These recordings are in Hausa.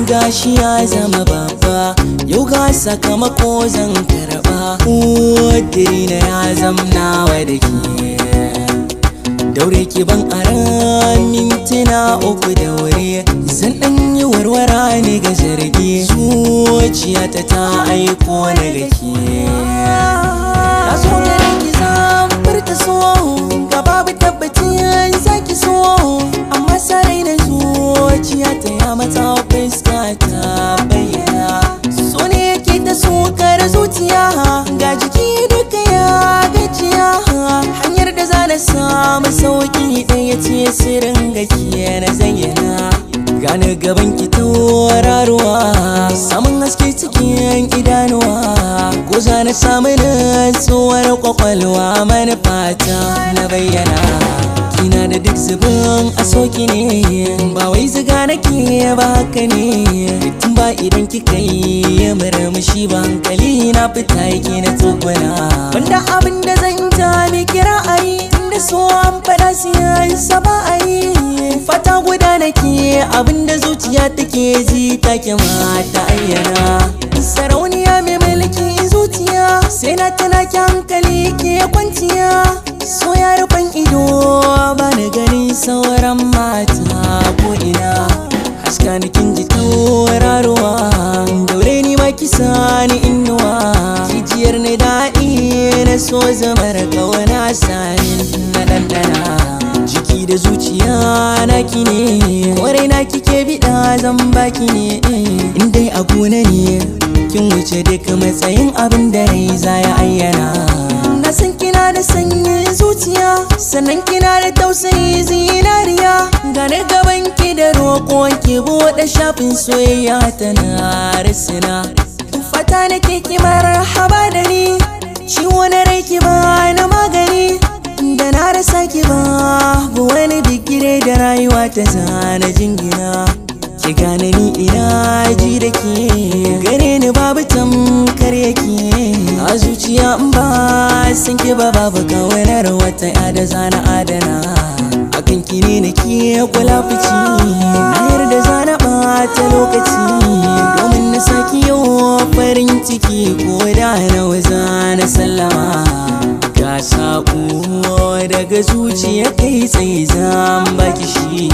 Gashi ya zama baba, yau ga sakamako zan karba. Ƙudirina ya zamnawa da ke, daure ki ban aran mintuna uku daure. Zan ɗan yi warwara ne ga zargi, zuciyata ta aiko na ga ke. Na so da ki zan furta so, ga babu tabbacin zaki so, amma sarai na zuciyata ya mata fuska ta bayyana. So ne yake ta sukar zuciya, ga jiki duka ya gajiya. Hanyar da za na samu sauki ɗaya ce sirrin gakiya na zayyana. Gane gaban ki tauraruwa, samun haske cikin idanuwa, ko za na samu natsuwar kwakwalwa, manufata na bayyana. Kina da duk zubin a soki ne, ba wai ziga nake ba haka ne. Tun ba idan kika yi murmushi ba, hankali na fita yake na tsoguna. Wanda abin da zan ta miki ra'ayi, inda so an fada siyan sa ba a yi. Fata guda nake, abin da zuciya take ji take ma ta ayyana. Sarauniya mai mulki zuciya, sai na tana ki hankali ke kwanciya. So ya rufan ido ba na ganin sauran mata ko ina. Haska ni kin ji tauraruwa, daure ni ma ki sani inuwa. Jijiyar ni daɗi na so zamar kauna sani na ɗanɗana. Jiki da zuciya naki ne, kwarai na kike biɗa zan baki ne. In dai a gona ne, kin wuce duk matsayin abin da rai za ya ayyana. Na san kina da sanyin zuciya, sannan kina da tausayi zinariya. Gane gaban ki da roƙon ki buɗe shafin soyayya tana risina. Fata nake ki marhaba da ni, ciwo na rai ki ba na magani. Da na rasa ki babu wani bigire da rayuwa ta zana jingina. Ki gane ni ina ji da ke, gare ni babu tamkar yake. A zuciya in ba san ki ba, babu kawanar wata ya da zana adana. Akan ki ne nake kula fici, na yarda zana ɓata lokaci, domin na saki yau farin ciki ko da nawa zana sallama. Ga saƙo daga zuciya kai tsaye zan baki shi,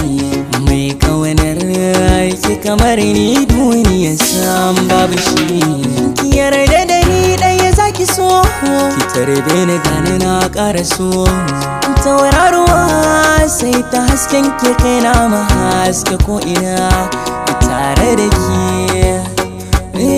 mai kawanar ki kamar ni duniya san babu shi. Ki yarda da ni ɗaya zaki so, ki tarbe ni gani na ƙara so. Tauraruwa sai ta hasken ki kai na ma haske ko ina tare da ke.